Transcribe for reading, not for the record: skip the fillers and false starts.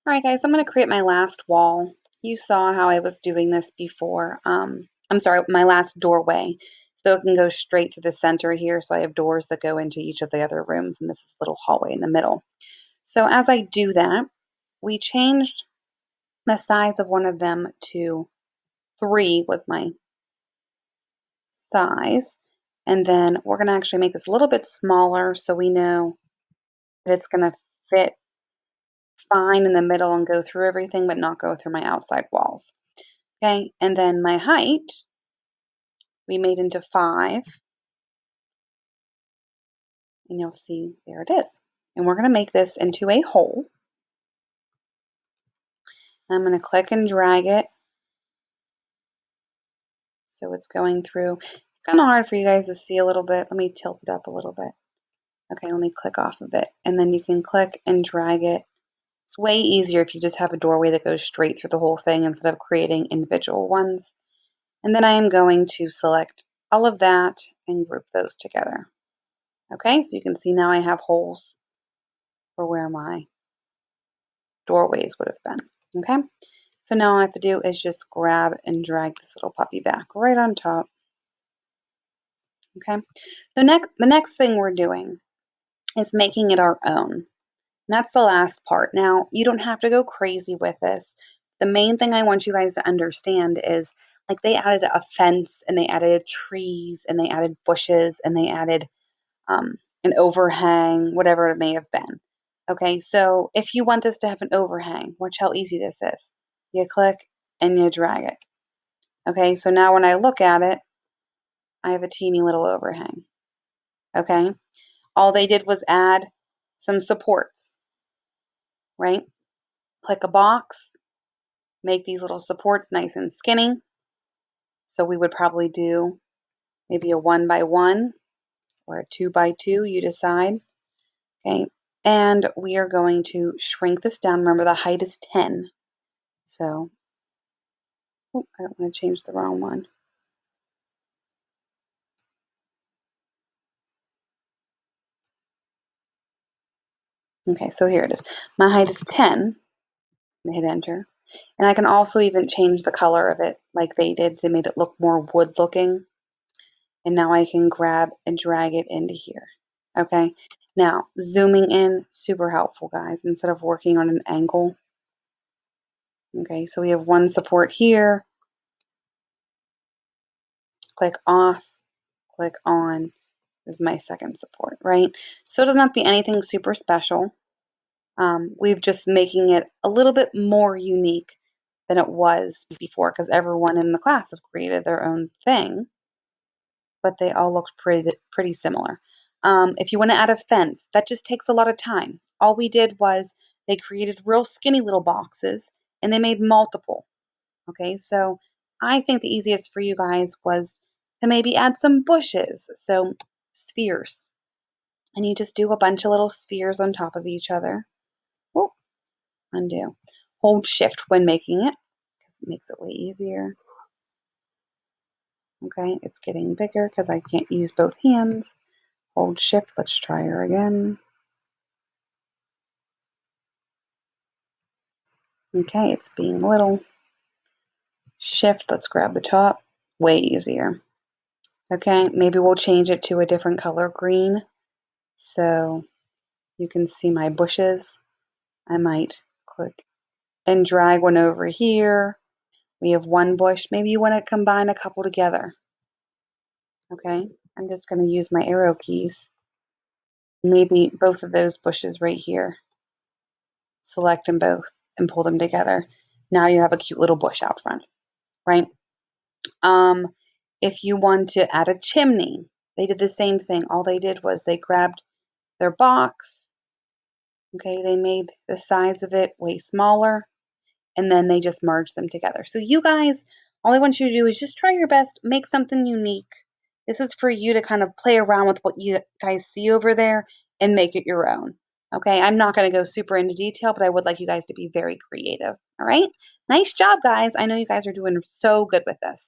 All right, guys, I'm going to create my last wall. You saw how I was doing this before. I'm sorry, my last doorway. So it can go straight through the center here. So I have doors that go into each of the other rooms, and this is a little hallway in the middle. So as I do that, we changed the size of one of them to 3 was my size. And then we're going to actually make this a little bit smaller so we know that it's going to fit fine in the middle and go through everything, but not go through my outside walls. Okay, and then my height we made into 5, and you'll see there it is. And we're going to make this into a hole. I'm going to click and drag it so it's going through. It's kind of hard for you guys to see a little bit. Let me tilt it up a little bit. Okay, let me click off of it, and then you can click and drag it. It's way easier if you just have a doorway that goes straight through the whole thing instead of creating individual ones. And then I am going to select all of that and group those together. Okay, so you can see now I have holes for where my doorways would have been. Okay, so now all I have to do is just grab and drag this little puppy back right on top. Okay, the next thing we're doing is making it our own. And that's the last part. Now, you don't have to go crazy with this. The main thing I want you guys to understand is like they added a fence and they added trees and they added bushes and they added an overhang, whatever it may have been. Okay, so if you want this to have an overhang, watch how easy this is. You click and you drag it. Okay, so now when I look at it, I have a teeny little overhang. Okay, all they did was add some supports, right? Click a box, make these little supports nice and skinny. So we would probably do maybe a 1 by 1 or a 2 by 2, you decide. Okay, and we are going to shrink this down. Remember, the height is 10. So, oh, I don't want to change the wrong one. Okay, so here it is. My height is 10. And hit enter. And I can also even change the color of it like they did. So they made it look more wood looking. And now I can grab and drag it into here. Okay, now zooming in, super helpful, guys, instead of working on an angle. Okay, so we have one support here. Click off, click on with my second support, right? So it doesn't have to be anything super special. We've just making it a little bit more unique than it was before because everyone in the class have created their own thing, but they all looked pretty similar. If you want to add a fence, that just takes a lot of time. All we did was they created real skinny little boxes and they made multiple. Okay, so I think the easiest for you guys was to maybe add some bushes, so spheres. And you just do a bunch of little spheres on top of each other. Oh, undo. Hold shift when making it because it makes it way easier. Okay, it's getting bigger because I can't use both hands. Hold shift, let's try her again. Okay, it's being little. Shift, let's grab the top. Way easier. Okay, maybe we'll change it to a different color green so you can see my bushes. I might click and drag one over here. We have one bush. Maybe you want to combine a couple together. Okay, I'm just going to use my arrow keys. Maybe both of those bushes right here. Select them both and pull them together. Now you have a cute little bush out front, right? Um, if you want to add a chimney, they did the same thing. All they did was they grabbed their box. Okay, they made the size of it way smaller and then they just merge them together. So you guys, all I want you to do is just try your best, make something unique. This is for you to kind of play around with what you guys see over there and make it your own. Okay, I'm not going to go super into detail, but I would like you guys to be very creative. All right, nice job, guys. I know you guys are doing so good with this.